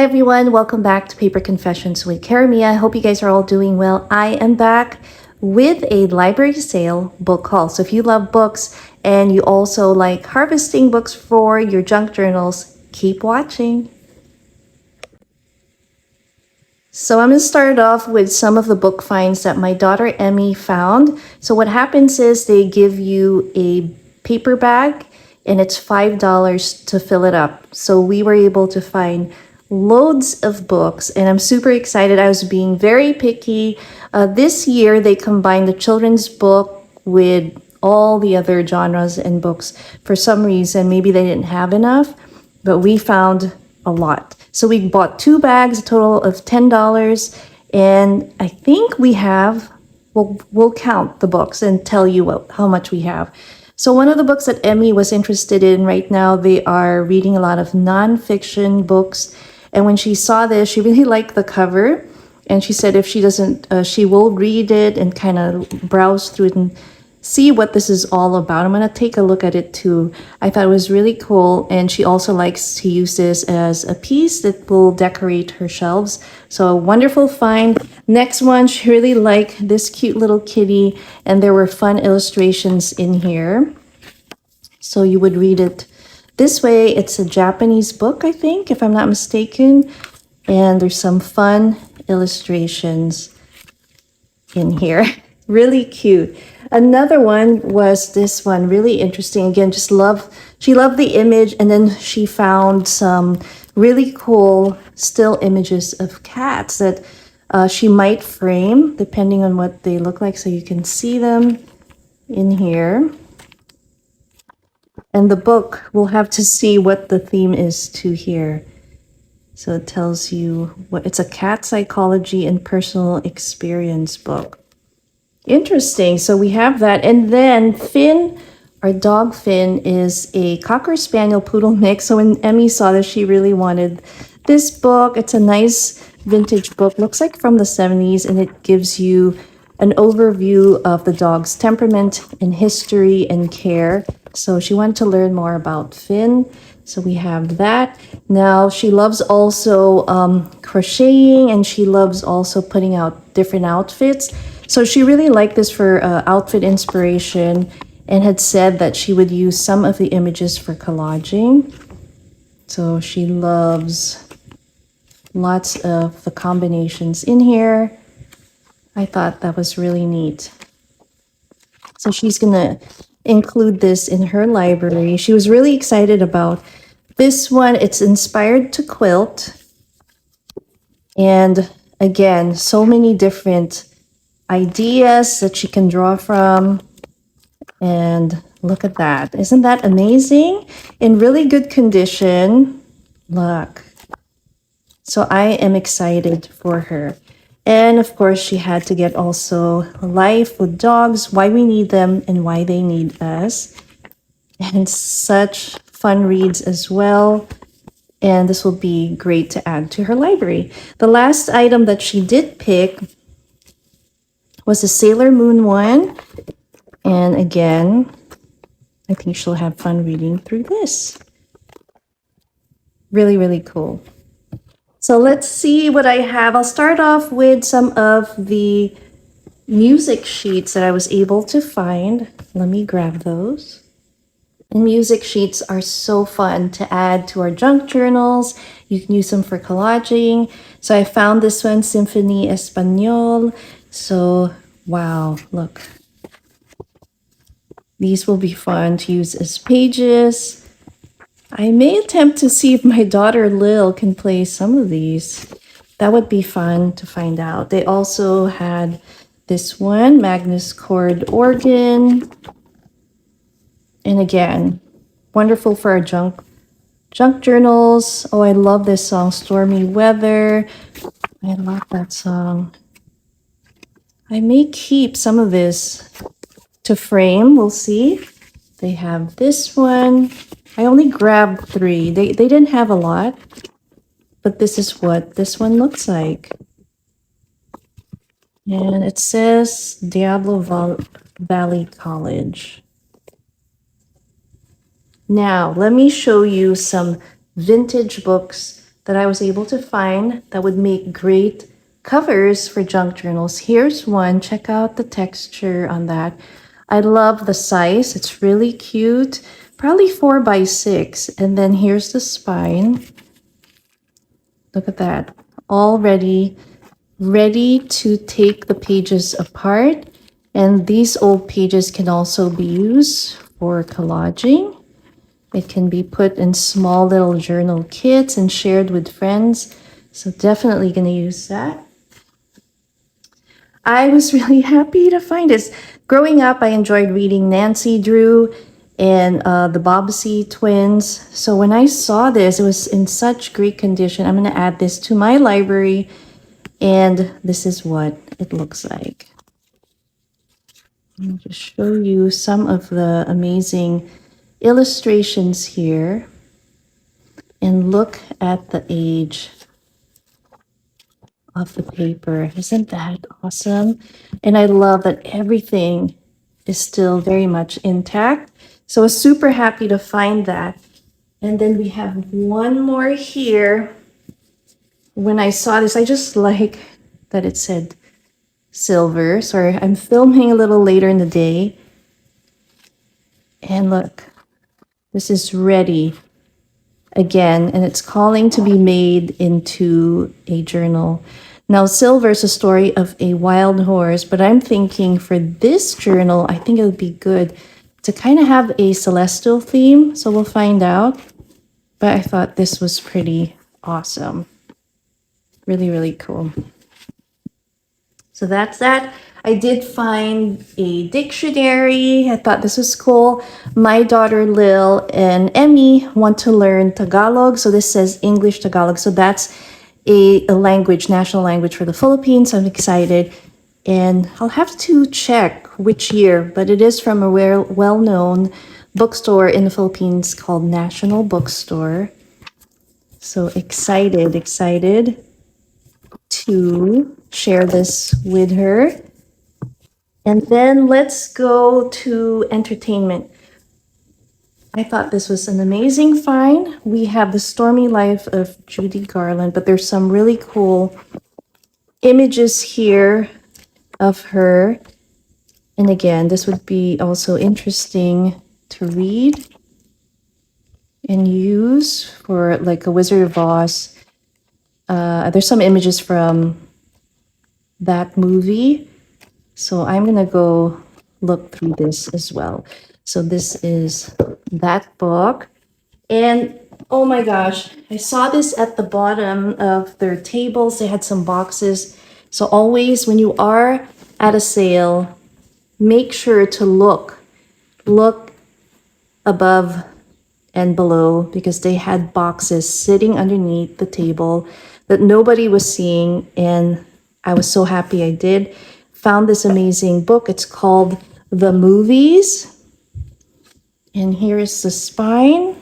Hi everyone, welcome back to Paper Confessions with Karamia. I hope you guys are all doing well. I am back with a library sale book haul. So if you love books and you also like harvesting books for your junk journals, keep watching. So I'm going to start off with some of the book finds that my daughter Emmy found. So what happens is they give you a paper bag and it's $5 to fill it up. So we were able to find loads of books and I'm super excited. I was being very picky. This year they combined the children's book with all the other genres and books. For some reason, maybe they didn't have enough, but we found a lot. So we bought 2 bags, a total of $10. And I think we have, we'll count the books and tell you how much we have. So one of the books that Emmy was interested in right now, they are reading a lot of nonfiction books. And when she saw this, she really liked the cover. And she said if she doesn't, she will read it and kind of browse through it and see what this is all about. I'm going to take a look at it too. I thought it was really cool. And she also likes to use this as a piece that will decorate her shelves. So a wonderful find. Next one, she really liked this cute little kitty. And there were fun illustrations in here. So you would read it this way. It's a Japanese book, I think, if I'm not mistaken. And there's some fun illustrations in here. Really cute. Another one was this one, really interesting. Again, she loved the image, and then she found some really cool still images of cats that she might frame depending on what they look like. So you can see them in here. And the book, we'll have to see what the theme is to here. So it tells you what it's a cat psychology and personal experience book. Interesting. So we have that. And then Finn, our dog Finn, is a Cocker Spaniel Poodle mix. So when Emmy saw this, she really wanted this book. It's a nice vintage book. Looks like from the 70s, and it gives you an overview of the dog's temperament and history and care. So she wanted to learn more about Finn. So we have that. Now she loves also crocheting, and she loves also putting out different outfits. So she really liked this for outfit inspiration and had said that she would use some of the images for collaging. So she loves lots of the combinations in here. I thought that was really neat. So she's going to include this in her library. She was really excited about this one. It's inspired to quilt. And again, so many different ideas that she can draw from. And look at that. Isn't that amazing? In really good condition. Look. So I am excited for her. And of course, she had to get also Life with Dogs, Why We Need Them and Why They Need Us. And such fun reads as well. And this will be great to add to her library. The last item that she did pick was the Sailor Moon one. And again, I think she'll have fun reading through this. Really, really cool. So let's see what I have. I'll start off with some of the music sheets that I was able to find. Let me grab those. And music sheets are so fun to add to our junk journals. You can use them for collaging. So I found this one, Symphony Español. So, wow, look. These will be fun to use as pages. I may attempt to see if my daughter Lil can play some of these. That would be fun to find out. They also had this one, Magnus Chord organ. And again, wonderful for our junk journals. Oh, I love this song, Stormy Weather. I love that song. I may keep some of this to frame. We'll see. They have this one. I only grabbed 3. They didn't have a lot, but this is what this one looks like. And it says Diablo Valley College. Now, let me show you some vintage books that I was able to find that would make great covers for junk journals. Here's one. Check out the texture on that. I love the size. It's really cute. Probably 4 by 6. And then here's the spine. Look at that. All ready to take the pages apart. And these old pages can also be used for collaging. It can be put in small little journal kits and shared with friends. So definitely going to use that. I was really happy to find this. Growing up, I enjoyed reading Nancy Drew and the Bobbsey twins. So when I saw this, it was in such great condition. I'm going to add this to my library. And this is what it looks like. I'll just show you some of the amazing illustrations here. And look at the age of the paper. Isn't that awesome? And I love that everything is still very much intact. So I was super happy to find that. And then we have one more here. When I saw this, I just like that it said silver. Sorry, I'm filming a little later in the day. And look, this is ready again, and it's calling to be made into a journal. Now, silver is a story of a wild horse, but I'm thinking for this journal, I think it would be good to kind of have a celestial theme. So we'll find out. But I thought this was pretty awesome. Really, really cool. So that's that. I did find a dictionary. I thought this was cool. My daughter Lil and Emmy want to learn Tagalog. So this says English Tagalog. So that's a language, national language for the Philippines. I'm excited. And I'll have to check which year, but it is from a well-known bookstore in the Philippines called National Bookstore. So excited to share this with her. And then let's go to entertainment. I thought this was an amazing find. We have The Stormy Life of Judy Garland, but there's some really cool images here of her. And again, this would be also interesting to read and use for like a Wizard of Oz. There's some images from that movie. So I'm going to go look through this as well. So this is that book. And oh my gosh, I saw this at the bottom of their tables. They had some boxes. So always when you are at a sale, make sure to look above and below because they had boxes sitting underneath the table that nobody was seeing. And I was so happy I did. Found this amazing book. It's called The Movies. And here is the spine.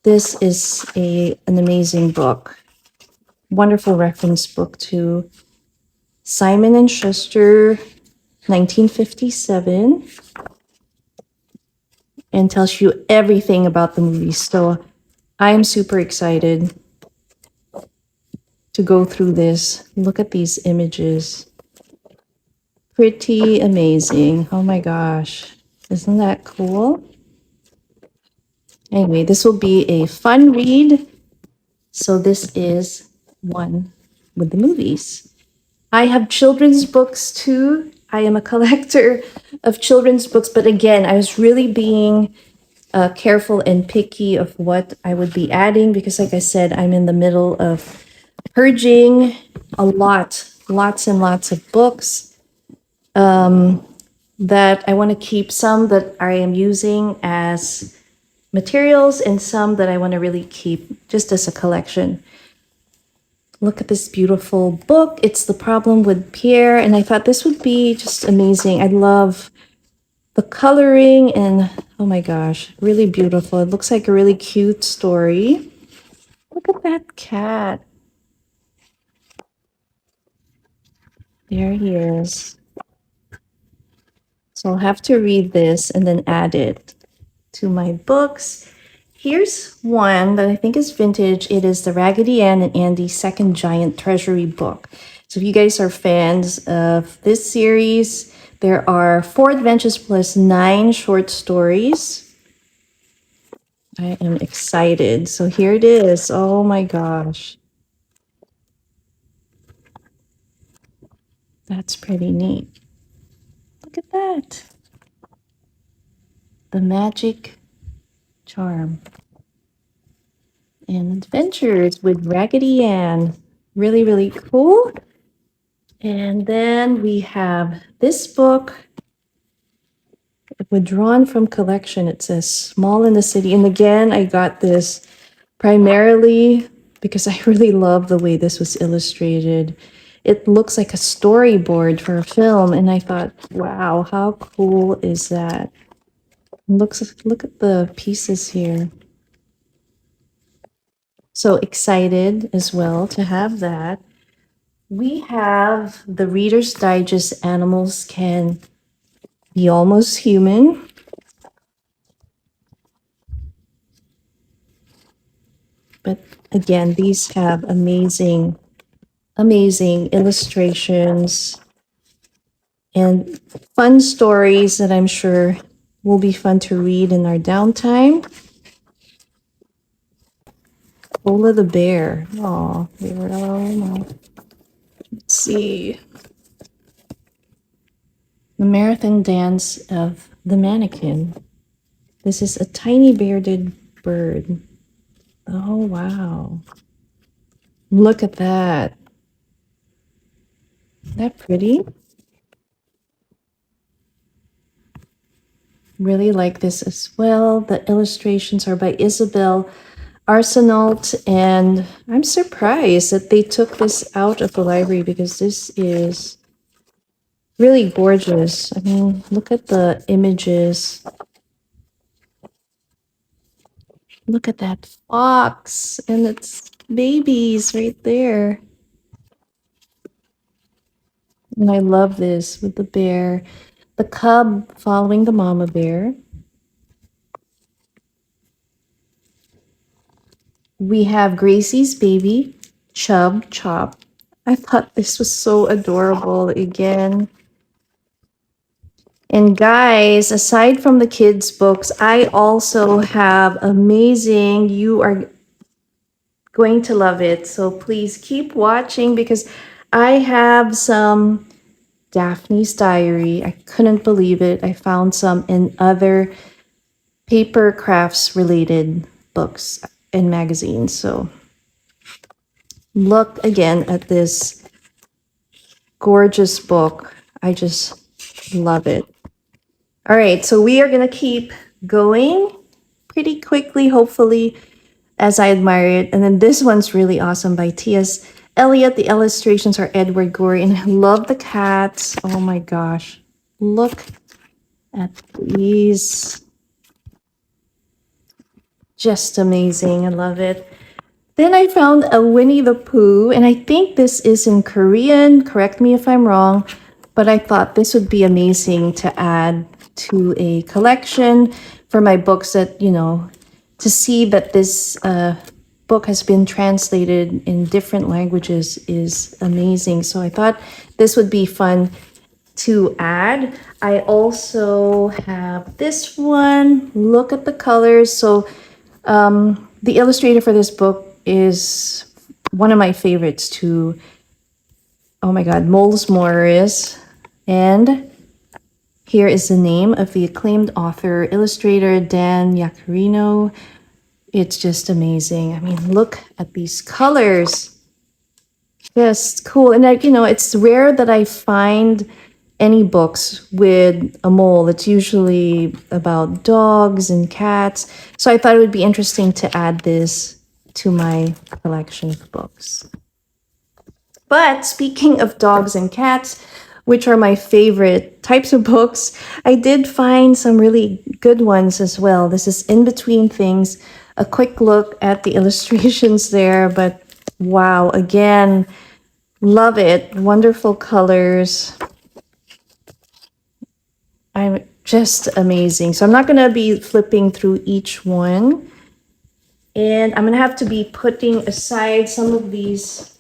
This is an amazing book. Wonderful reference book to Simon and Schuster, 1957. And tells you everything about the movies. So I am super excited to go through this. Look at these images. Pretty amazing. Oh my gosh. Isn't that cool? Anyway, this will be a fun read. So this is one with the movies. I have children's books too. I am a collector of children's books, but again, I was really being careful and picky of what I would be adding because like I said, I'm in the middle of purging lots and lots of books that I want to keep, some that I am using as materials and some that I want to really keep just as a collection. Look at this beautiful book. It's The Problem with Pierre, and I thought this would be just amazing. I love the coloring and oh my gosh, really beautiful. It looks like a really cute story. Look at that cat. There he is. So I'll have to read this and then add it to my books. here's one that I think is vintage. It is the Raggedy Ann and Andy's Second Giant Treasury book. So if you guys are fans of this series, there are 4 adventures plus 9 short stories. I am excited. So here it is. Oh my gosh. That's pretty neat. Look at that. The Magic Charm. And Adventures with Raggedy Ann. Really, really cool. And then we have this book, withdrawn from collection. It says Small in the City. And again, I got this primarily because I really love the way this was illustrated. It looks like a storyboard for a film. And I thought, wow, how cool is that? Look at the pieces here. So excited as well to have that. We have the Reader's Digest Animals Can Be Almost Human. But again, these have amazing, amazing illustrations and fun stories that I'm sure will be fun to read in our downtime. Ola the Bear. Oh, let's see. The Marathon Dance of the Mannequin. This is a tiny bearded bird. Oh, wow. Look at that. Isn't that pretty? Really like this as well. The illustrations are by Isabel Arsenault, and I'm surprised that they took this out of the library because this is really gorgeous. I mean, look at the images. Look at that fox and its babies right there. And I love this with the bear, the cub following the mama bear. We have Gracie's baby, Chub Chop. I thought this was so adorable again. And guys, aside from the kids' books, I also have amazing, you are going to love it. So please keep watching because I have some Daphne's Diary. I couldn't believe it. I found some in other paper crafts related books and magazines. So look again at this gorgeous book. I just love it. All right, so we are going to keep going pretty quickly, hopefully, as I admire it. And then this one's really awesome by T.S. Eliot. The illustrations are Edward Gorey, and I love the cats. Oh my gosh. Look at these. Just amazing. I love it. Then I found a Winnie the Pooh, and I think this is in Korean. Correct me if I'm wrong, but I thought this would be amazing to add to a collection for my books that, you know, to see that this book has been translated in different languages is amazing. So I thought this would be fun to add. I also have this one. Look at the colors. So the illustrator for this book is one of my favorites too. Oh my God, Moles Morris. And here is the name of the acclaimed author, illustrator Dan Yacarino. It's just amazing. I mean, look at these colors. Just cool. And you know, it's rare that I find any books with a mole. It's usually about dogs and cats. So I thought it would be interesting to add this to my collection of books. But speaking of dogs and cats, which are my favorite types of books, I did find some really good ones as well. This is In Between Things, a quick look at the illustrations there, but wow, again, love it. Wonderful colors. I'm just amazing. So I'm not going to be flipping through each one, And I'm gonna have to be putting aside some of these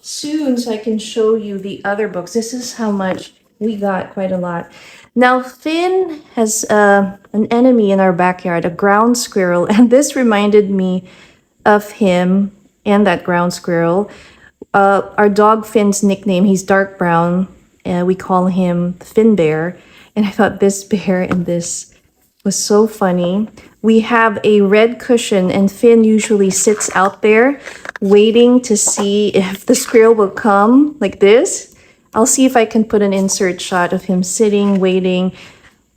soon so I can show you the other books. This is how much we got, quite a lot. Now, Finn has an enemy in our backyard, a ground squirrel, and this reminded me of him and that ground squirrel. Our dog Finn's nickname, he's dark brown, and we call him Finn Bear. And I thought this bear and this was so funny. We have a red cushion, and Finn usually sits out there waiting to see if the squirrel will come, like this. I'll see if I can put an insert shot of him sitting, waiting,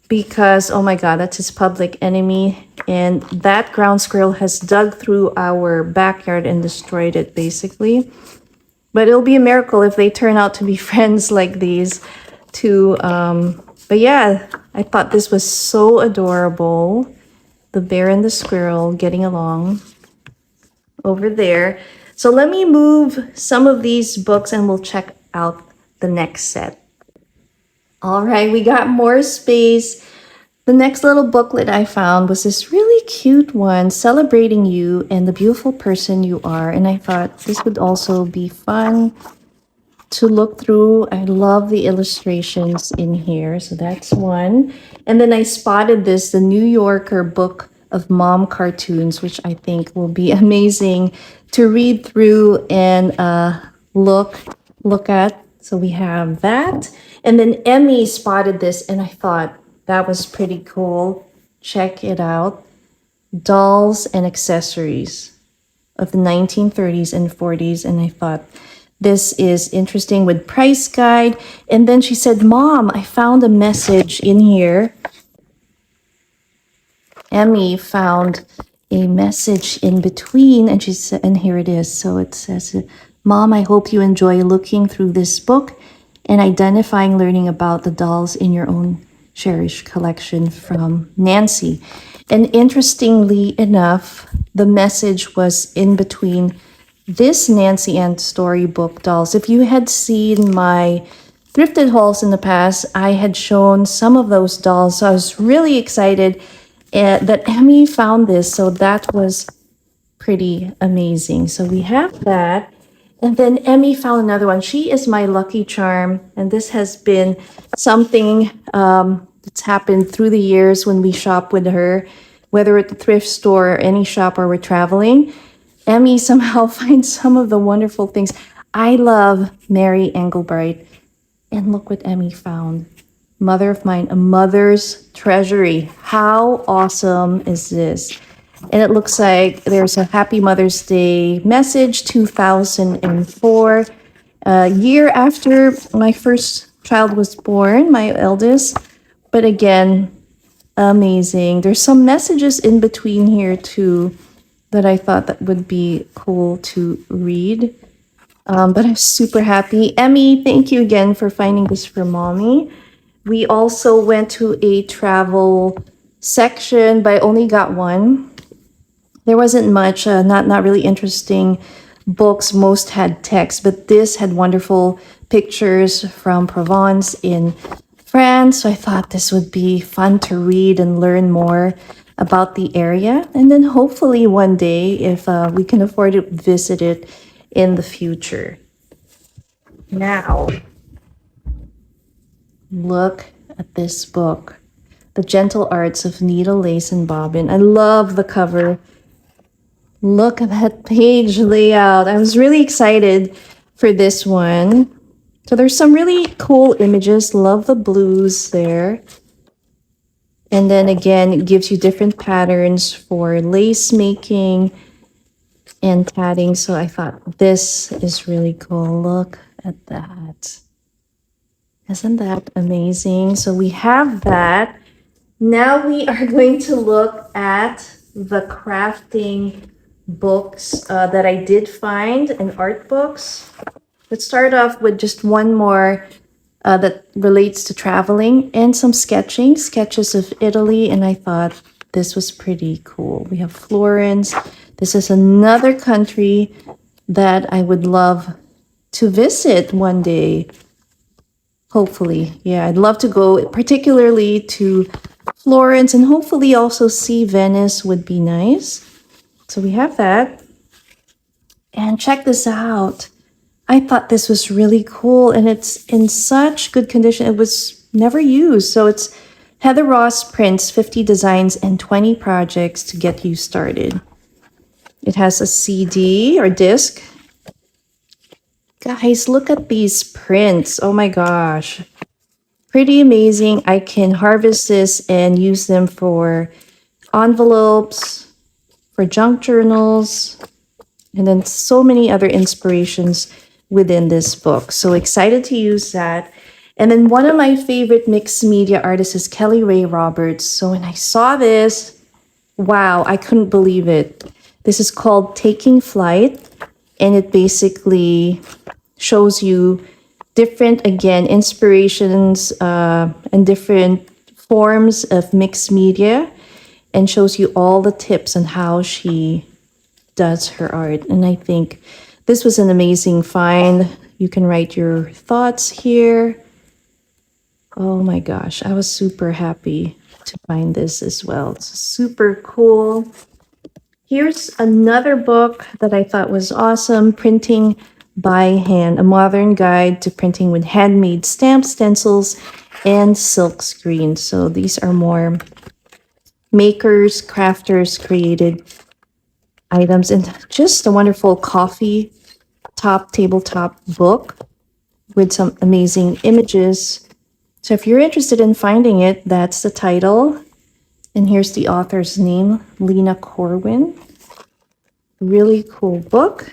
because, oh my God, that's his public enemy. And that ground squirrel has dug through our backyard and destroyed it, basically. But it'll be a miracle if they turn out to be friends like these two. But yeah, I thought this was so adorable. The bear and the squirrel getting along over there. So let me move some of these books and we'll check out the next set. All right, we got more space. The next little booklet I found was this really cute one, celebrating you and the beautiful person you are. And I thought this would also be fun to look through. I love the illustrations in here. So that's one. And then I spotted this, the New Yorker book of mom cartoons, which I think will be amazing to read through and look at. So we have that. And then Emmy spotted this and I thought that was pretty cool. Check it out. Dolls and accessories of the 1930s and 40s. And I thought this is interesting with price guide. And then she said, Mom, I found a message in here. Emmy found a message in between, and she said, and here it is. So it says, Mom, I hope you enjoy looking through this book and identifying, learning about the dolls in your own cherished collection, from Nancy. And interestingly enough, the message was in between this Nancy Ann storybook dolls. If you had seen my thrifted hauls in the past, I had shown some of those dolls. So I was really excited that Emmy found this. So that was pretty amazing. So we have that. And then Emmy found another one. She is my lucky charm. And this has been something that's happened through the years when we shop with her, whether at the thrift store or any shop or we're traveling. Emmy somehow finds some of the wonderful things. I love Mary Engelbright. And look what Emmy found. Mother of Mine, a mother's treasury. How awesome is this? And it looks like there's a Happy Mother's Day message, 2004, a year after my first child was born, my eldest. But again, amazing. There's some messages in between here too that I thought that would be cool to read. But I'm super happy. Emmy, thank you again for finding this for Mommy. We also went to a travel section, but I only got one. There wasn't much, not really interesting books. Most had text, but this had wonderful pictures from Provence in France. So I thought this would be fun to read and learn more about the area. And then hopefully one day, if we can afford to visit it in the future. Now, look at this book, The Gentle Arts of Needle, Lace, and Bobbin. I love the cover. Look at that page layout. I was really excited for this one. So there's some really cool images. Love the blues there. And then again, it gives you different patterns for lace making and tatting. So I thought this is really cool. Look at that. Isn't that amazing? So we have that. Now we are going to look at the crafting books that I did find, and art books. Let's start off with just one more that relates to traveling and some sketching, sketches of Italy, and I thought this was pretty cool. We have Florence. This is another country that I would love to visit one day. Hopefully. Yeah, I'd love to go particularly to Florence, and hopefully also see Venice would be nice. So we have that. And check this out. I thought this was really cool, and it's in such good condition. It was never used. So it's Heather Ross prints 50 designs and 20 projects to get you started. It has a CD or disc. Guys, look at these prints. Oh my gosh. Pretty amazing. I can harvest this and use them for envelopes, for junk journals, and then so many other inspirations within this book. So excited to use that. And then one of my favorite mixed media artists is Kelly Ray Roberts. So when I saw this, wow, I couldn't believe it. This is called Taking Flight, and it basically shows you different, again, inspirations and different forms of mixed media, and shows you all the tips on how she does her art. And I think this was an amazing find. You can write your thoughts here. Oh my gosh, I was super happy to find this as well. It's super cool. Here's another book that I thought was awesome, Printing by Hand, a modern guide to printing with handmade stamps, stencils, and silk screen. So these are more makers, crafters created items, and just a wonderful coffee tabletop book with some amazing images. So if you're interested in finding it, that's the title. And here's the author's name, Lena Corwin. Really cool book.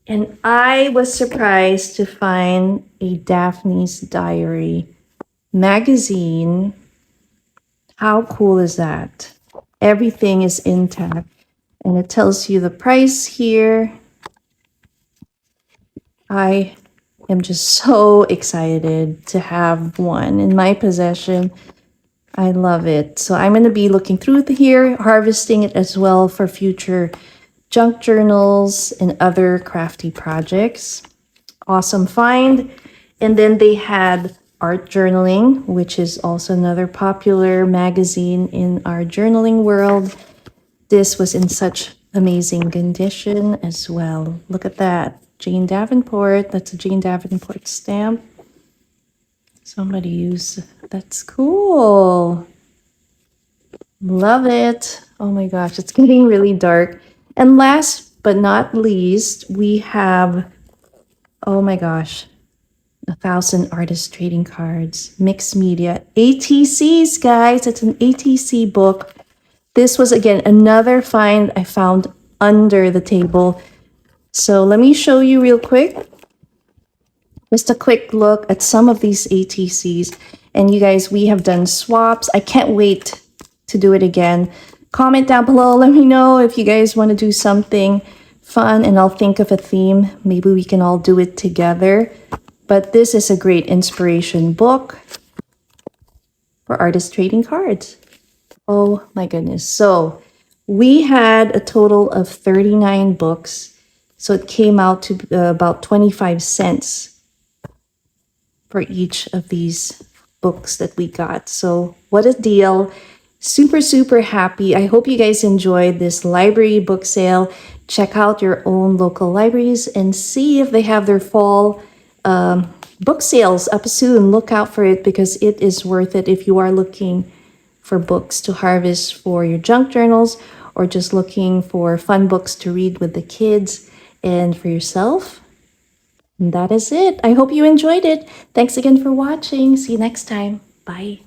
And I was surprised to find a Daphne's Diary magazine. How cool is that? Everything is intact. And it tells you the price here. I am just so excited to have one in my possession. I love it. So I'm going to be looking through here, harvesting it as well for future junk journals and other crafty projects. Awesome find. And then they had Art Journaling, which is also another popular magazine in our journaling world. This was in such amazing condition as well. Look at that. Jane Davenport. That's a Jane Davenport stamp. Somebody used, that's cool. Love it. Oh my gosh, it's getting really dark. And last but not least, we have, oh my gosh, 1,000 artist trading cards, mixed media, ATCs, guys. It's an ATC book. This was, again, another find I found under the table. So let me show you real quick. Just a quick look at some of these ATCs. And you guys, we have done swaps. I can't wait to do it again. Comment down below. Let me know if you guys want to do something fun, and I'll think of a theme. Maybe we can all do it together. But this is a great inspiration book for artist trading cards. Oh my goodness. So we had a total of 39 books. So it came out to about 25 cents for each of these books that we got. So what a deal. Super, super happy. I hope you guys enjoyed this library book sale. Check out your own local libraries and see if they have their fall book sales up soon. Look out for it, because it is worth it if you are looking for books to harvest for your junk journals, or just looking for fun books to read with the kids and for yourself. And that is it. I hope you enjoyed it. Thanks again for watching. See you next time. Bye.